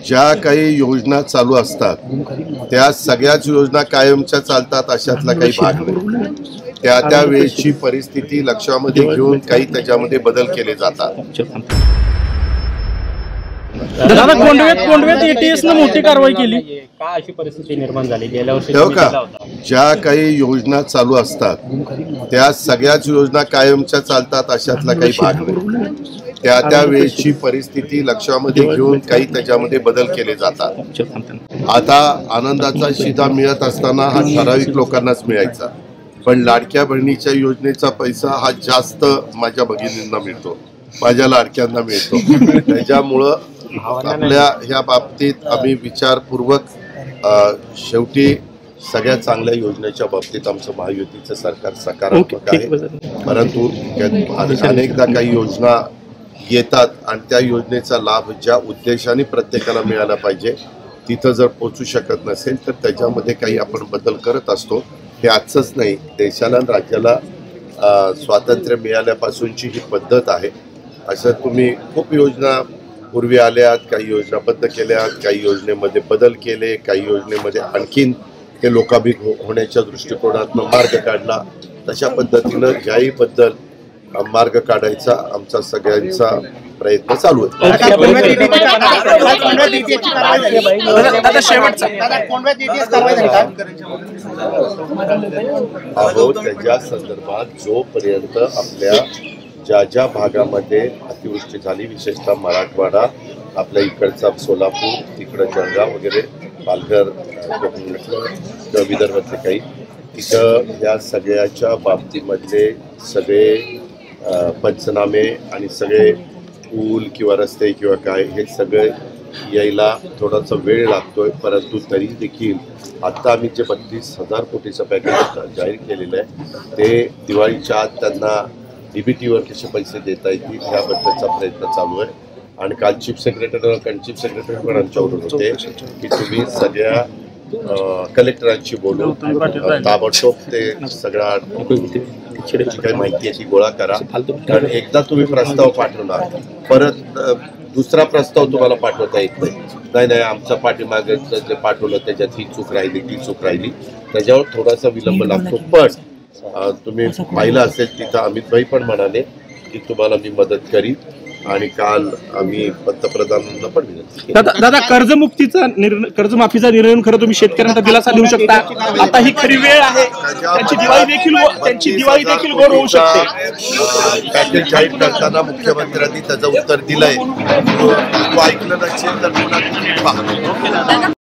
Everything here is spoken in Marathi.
ज्या काही योजना चालू असतात त्या सगळ्याच योजना कायमच्या चालतात अशातला काही भाग नाही। त्या वेळची परिस्थिती लक्षामध्ये घेऊन काही त्याच्यामध्ये बदल केले जातात। दादा कोंडव्यात एटीएसने मोठी कारवाई केली का अशी परिस्थिती निर्माण झाली गेल्या वर्षी ज्या काही योजना चालू असतात त्या सगळ्याच योजना कायमच्या चालतात अशातला काही भाग नाही। त्या वेळची परिस्थिती लक्षामध्ये घेऊन काही त्याच्यामध्ये बदल केले जातात। आता आनंदाचा शिधा मिळत असताना हा ठराविक लोकांनाच मिळायचा, पण लाडक्या बहिणीच्या योजनेचा पैसा हा जास्त माझ्या भगिनींना मिळतो, माझ्या लाडक्यांना मिळतो। त्याच्यामुळं आपल्या ह्या बाबतीत आम्ही विचारपूर्वक शेवटी सगळ्या चांगल्या योजनेच्या बाबतीत आमचं महायुतीचं सरकार सकारात्मक आहे। परंतु अनेकदा काही योजना येतात आणि त्या योजनेचा लाभ ज्या उद्देशाने प्रत्येकाला मिळाला पाहिजे तिथं जर पोचू शकत नसेल तर त्याच्यामध्ये काही आपण बदल करत असतो। हे आजच नाही, देशाला राज्याला स्वातंत्र्य मिळाल्यापासूनची ही पद्धत आहे। असं तुम्ही खूप योजना पूर्वी आल्यात, काही योजना बंद केल्यात, काही योजनेमध्ये बदल केले, काही योजनेमध्ये आणखीन ते लोकाभिमुख होण्याच्या दृष्टिकोनातून मार्ग काढला। तशा पद्धतीनं ज्याही बद्दल मार्ग काढायचा आमचा सगळ्यांचा प्रयत्न चालू आहे। अहो, त्याच्या संदर्भात जोपर्यंत आपल्या ज्या भागामध्ये अतिवृष्टी झाली, विशेषतः मराठवाडा, आपल्या इकडचा सोलापूर, तिकडं जळगाव वगैरे, पालघर, किंवा विदर्भातले काही, तिथं या सगळ्याच्या बाबतीमधले सगळे पंचनामे आणि सगळे पूल किंवा रस्ते किंवा काय हे सगळे यायला थोडासा वेळ लागतोय। परंतु तरी देखील आता आम्ही जे 32,000 कोटीचं पॅकेज जाहीर केलेलं आहे ते दिवाळीच्या आत त्यांना डीबीटीवर कसे पैसे देता येतील ह्याबद्दलचा प्रयत्न चालू आहे। आणि काल चीफ सेक्रेटरी पण आमच्यावरून होते की तुम्ही सगळ्या कलेक्टरांशी बोलून ताबडतोब ते सगळा जी काही माहिती आहे ती गोळा करा। कारण एकदा तुम्ही प्रस्ताव पाठवणार, परत दुसरा प्रस्ताव तुम्हाला पाठवता येत नाही आमचा पाठीमागे जे पाठवलं त्याच्यात ही चूक राहिली, त्याच्यावर थोडासा विलंब लागतो। पण तुम्ही पाहिलं असेल तिथं अमित भाई पण म्हणाले की तुम्हाला मी मदत करीन आणि काल आम्ही पंतप्रधानांना पण विनंती केली। दादा कर्जमाफीचा निर्णय खरं तुम्ही शेतकऱ्यांना दिलासा देऊ शकता, आता ही खरी वेळ आहे, त्यांची दिवाळी देखील गोड होऊ शकते। पॅकेज जाहीर करताना मुख्यमंत्र्यांनी त्याचं उत्तर दिलंय, तो ऐकलं नसेल तर पुन्हा पहा।